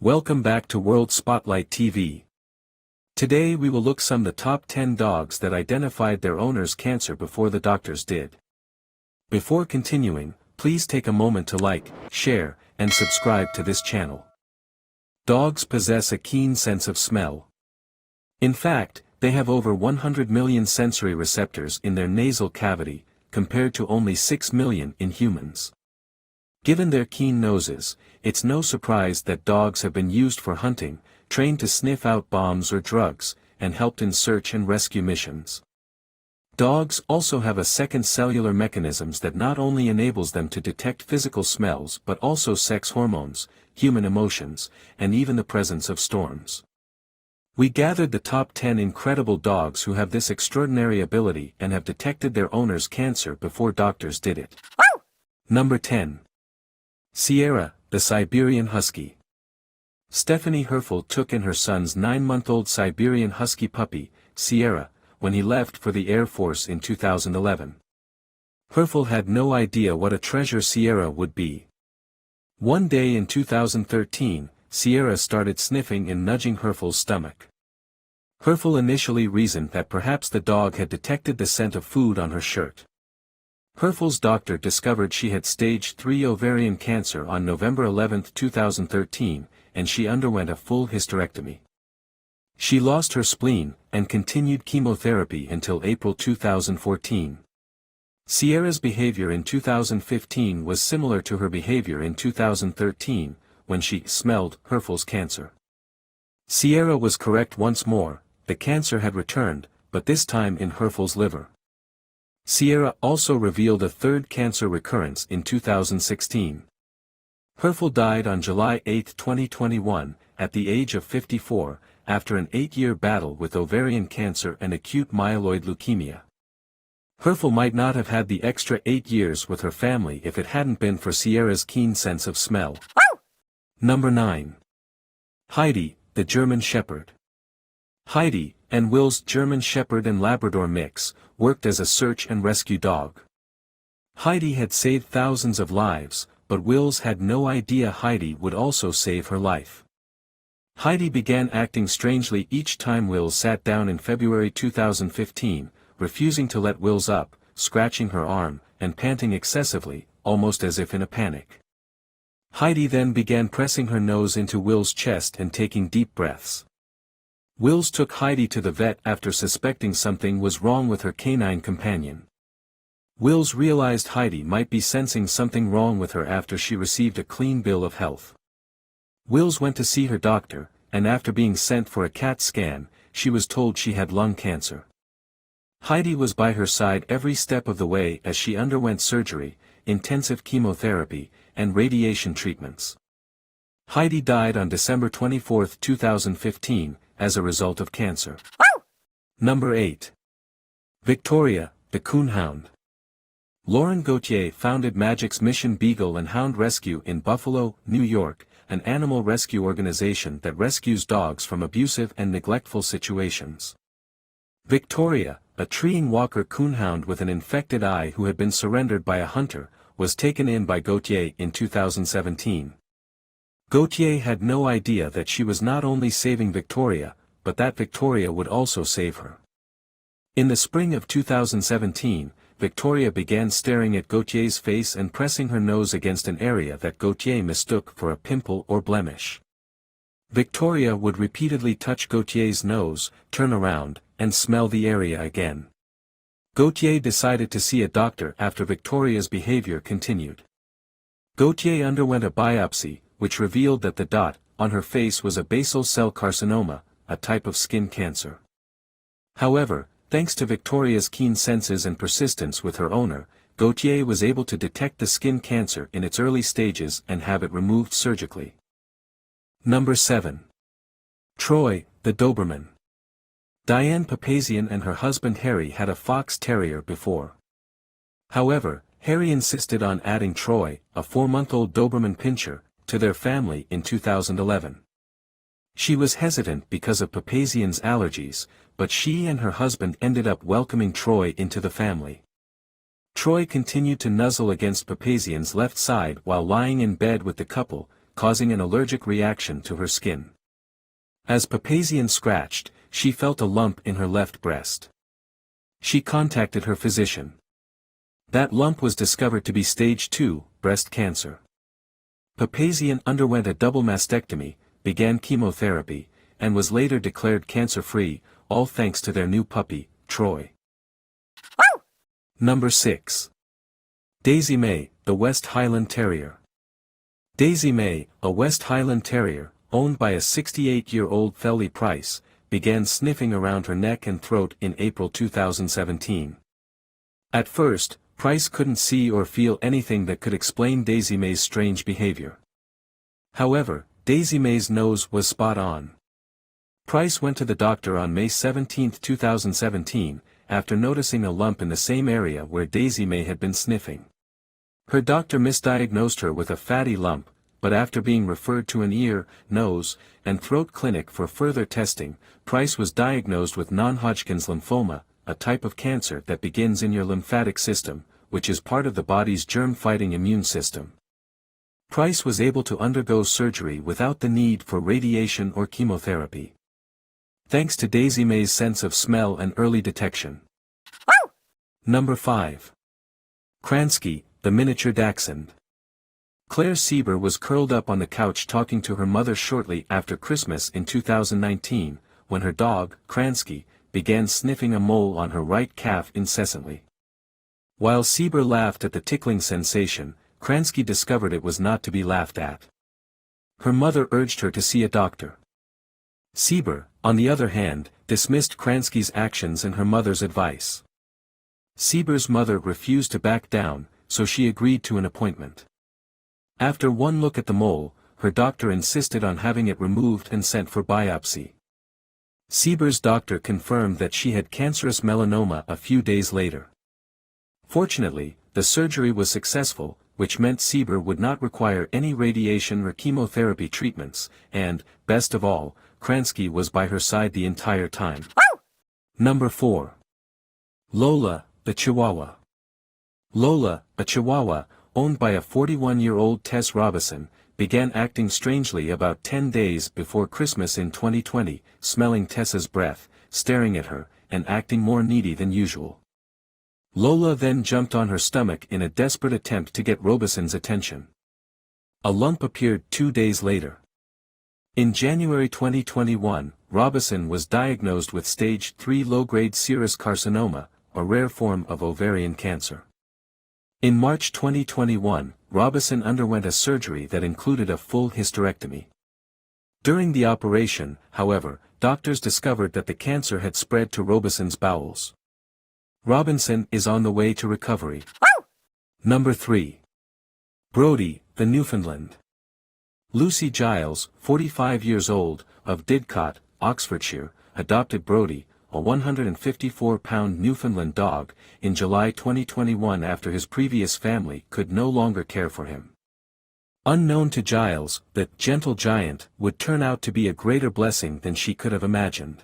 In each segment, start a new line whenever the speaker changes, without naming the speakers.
Welcome back to World Spotlight TV. Today we will look some the top 10 dogs that identified their owner's cancer before the doctors did. Before continuing, please take a moment to like, share, and subscribe to this channel. Dogs possess a keen sense of smell. In fact, they have over 100 million sensory receptors in their nasal cavity, compared to only 6 million in humans. Given their keen noses, it's no surprise that dogs have been used for hunting, trained to sniff out bombs or drugs, and helped in search and rescue missions. Dogs also have a second cellular mechanisms that not only enables them to detect physical smells but also sex hormones, human emotions, and even the presence of storms. We gathered the top 10 incredible dogs who have this extraordinary ability and have detected their owner's cancer before doctors did it. Number 10. Sierra, the Siberian Husky. Stephanie Herfel took in her son's 9-month-old Siberian Husky puppy, Sierra, when he left for the Air Force in 2011. Herfel had no idea what a treasure Sierra would be. One day in 2013, Sierra started sniffing and nudging Herfel's stomach. Herfel initially reasoned that perhaps the dog had detected the scent of food on her shirt. Herfel's doctor discovered she had stage 3 ovarian cancer on November 11, 2013, and she underwent a full hysterectomy. She lost her spleen, and continued chemotherapy until April 2014. Sierra's behavior in 2015 was similar to her behavior in 2013, when she smelled Herfel's cancer. Sierra was correct once more, the cancer had returned, but this time in Herfel's liver. Sierra also revealed a third cancer recurrence in 2016. Herfel died on July 8, 2021, at the age of 54, after an 8-year battle with ovarian cancer and acute myeloid leukemia. Herfel might not have had the extra 8 years with her family if it hadn't been for Sierra's keen sense of smell. Number 9. Heidi, the German Shepherd. Heidi, and Will's German Shepherd and Labrador mix, worked as a search and rescue dog. Heidi had saved thousands of lives, but Will's had no idea Heidi would also save her life. Heidi began acting strangely each time Will sat down in February 2015, refusing to let Will's up, scratching her arm, and panting excessively, almost as if in a panic. Heidi then began pressing her nose into Will's chest and taking deep breaths. Wills took Heidi to the vet after suspecting something was wrong with her canine companion. Wills realized Heidi might be sensing something wrong with her after she received a clean bill of health. Wills went to see her doctor, and after being sent for a CAT scan, she was told she had lung cancer. Heidi was by her side every step of the way as she underwent surgery, intensive chemotherapy, and radiation treatments. Heidi died on December 24, 2015, as a result of cancer. Number 8. Victoria, the Coonhound. Lauren Gauthier founded Magic's Mission Beagle and Hound Rescue in Buffalo, New York, an animal rescue organization that rescues dogs from abusive and neglectful situations. Victoria, a treeing walker coonhound with an infected eye who had been surrendered by a hunter, was taken in by Gauthier in 2017. Gauthier had no idea that she was not only saving Victoria, but that Victoria would also save her. In the spring of 2017, Victoria began staring at Gauthier's face and pressing her nose against an area that Gauthier mistook for a pimple or blemish. Victoria would repeatedly touch Gauthier's nose, turn around, and smell the area again. Gauthier decided to see a doctor after Victoria's behavior continued. Gauthier underwent a biopsy, which revealed that the dot on her face was a basal cell carcinoma, a type of skin cancer. However, thanks to Victoria's keen senses and persistence with her owner, Gauthier was able to detect the skin cancer in its early stages and have it removed surgically. Number 7. Troy, the Doberman. Diane Papazian and her husband Harry had a fox terrier before. However, Harry insisted on adding Troy, a 4-month-old Doberman pinscher, to their family in 2011. She was hesitant because of Papazian's allergies, but she and her husband ended up welcoming Troy into the family. Troy continued to nuzzle against Papazian's left side while lying in bed with the couple, causing an allergic reaction to her skin. As Papazian scratched, she felt a lump in her left breast. She contacted her physician. That lump was discovered to be stage 2, breast cancer. Papazian underwent a double mastectomy, began chemotherapy, and was later declared cancer-free, all thanks to their new puppy, Troy. Number 6. Daisy May, the West Highland Terrier. Daisy May, a West Highland Terrier, owned by a 68-year-old Felly Price, began sniffing around her neck and throat in April 2017. At first, Price couldn't see or feel anything that could explain Daisy May's strange behavior. However, Daisy May's nose was spot on. Price went to the doctor on May 17, 2017, after noticing a lump in the same area where Daisy May had been sniffing. Her doctor misdiagnosed her with a fatty lump, but after being referred to an ear, nose, and throat clinic for further testing, Price was diagnosed with non-Hodgkin's lymphoma, a type of cancer that begins in your lymphatic system, which is part of the body's germ-fighting immune system. Price was able to undergo surgery without the need for radiation or chemotherapy. Thanks to Daisy May's sense of smell and early detection. Number 5. Kransky, the miniature dachshund. Claire Sieber was curled up on the couch talking to her mother shortly after Christmas in 2019, when her dog, Kransky, began sniffing a mole on her right calf incessantly. While Sieber laughed at the tickling sensation, Kransky discovered it was not to be laughed at. Her mother urged her to see a doctor. Sieber, on the other hand, dismissed Kransky's actions and her mother's advice. Sieber's mother refused to back down, so she agreed to an appointment. After one look at the mole, her doctor insisted on having it removed and sent for biopsy. Sieber's doctor confirmed that she had cancerous melanoma a few days later. Fortunately, the surgery was successful, which meant Sieber would not require any radiation or chemotherapy treatments, and, best of all, Kransky was by her side the entire time. Number 4. Lola, the Chihuahua. Lola, a Chihuahua, owned by a 41-year-old Tess Robison, began acting strangely about 10 days before Christmas in 2020, smelling Tessa's breath, staring at her, and acting more needy than usual. Lola then jumped on her stomach in a desperate attempt to get Robison's attention. A lump appeared 2 days later. In January 2021, Robison was diagnosed with stage 3 low-grade serous carcinoma, a rare form of ovarian cancer. In March 2021, Robison underwent a surgery that included a full hysterectomy. During the operation, however, doctors discovered that the cancer had spread to Robison's bowels. Robinson is on the way to recovery. Number 3. Brody, the Newfoundland. Lucy Giles, 45 years old, of Didcot, Oxfordshire, adopted Brody, a 154-pound Newfoundland dog, in July 2021 after his previous family could no longer care for him. Unknown to Giles, the gentle giant would turn out to be a greater blessing than she could have imagined.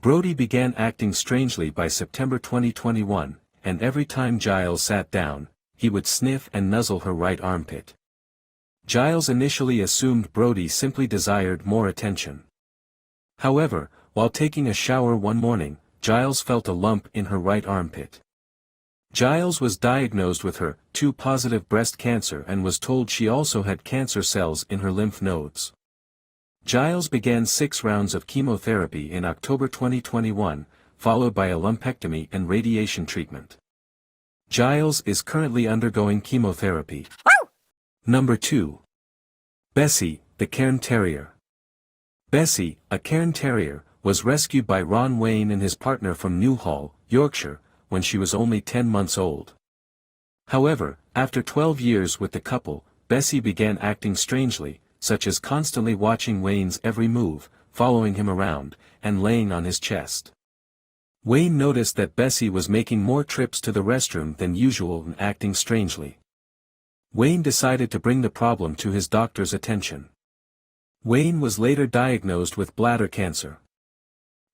Brody began acting strangely by September 2021, and every time Giles sat down, he would sniff and nuzzle her right armpit. Giles initially assumed Brody simply desired more attention. However, while taking a shower one morning, Giles felt a lump in her right armpit. Giles was diagnosed with HER2-positive breast cancer and was told she also had cancer cells in her lymph nodes. Giles began 6 rounds of chemotherapy in October 2021, followed by a lumpectomy and radiation treatment. Giles is currently undergoing chemotherapy. Number 2. Bessie, the Cairn Terrier. Bessie, a Cairn Terrier, was rescued by Ron Wayne and his partner from Newhall, Yorkshire, when she was only 10 months old. However, after 12 years with the couple, Bessie began acting strangely, such as constantly watching Wayne's every move, following him around, and laying on his chest. Wayne noticed that Bessie was making more trips to the restroom than usual and acting strangely. Wayne decided to bring the problem to his doctor's attention. Wayne was later diagnosed with bladder cancer.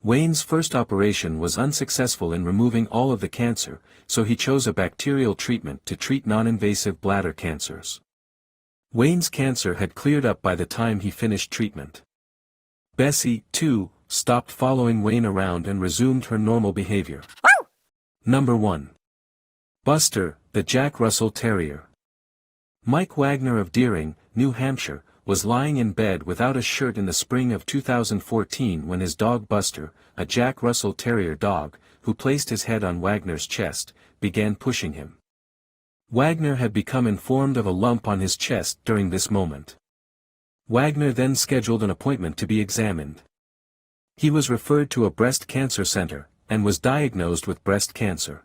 Wayne's first operation was unsuccessful in removing all of the cancer, so he chose a bacterial treatment to treat non-invasive bladder cancers. Wayne's cancer had cleared up by the time he finished treatment. Bessie, too, stopped following Wayne around and resumed her normal behavior. Number 1. Buster, the Jack Russell Terrier. Mike Wagner of Deering, New Hampshire, was lying in bed without a shirt in the spring of 2014 when his dog Buster, a Jack Russell Terrier dog, who placed his head on Wagner's chest, began pushing him. Wagner had become informed of a lump on his chest during this moment. Wagner then scheduled an appointment to be examined. He was referred to a breast cancer center, and was diagnosed with breast cancer.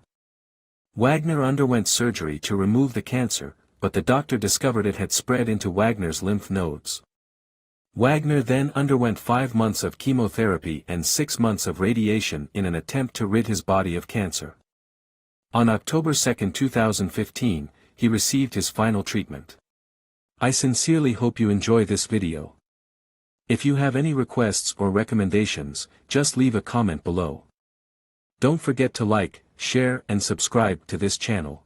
Wagner underwent surgery to remove the cancer, but the doctor discovered it had spread into Wagner's lymph nodes. Wagner then underwent 5 months of chemotherapy and 6 months of radiation in an attempt to rid his body of cancer. On October 2, 2015, he received his final treatment. I sincerely hope you enjoy this video. If you have any requests or recommendations, just leave a comment below. Don't forget to like, share and subscribe to this channel.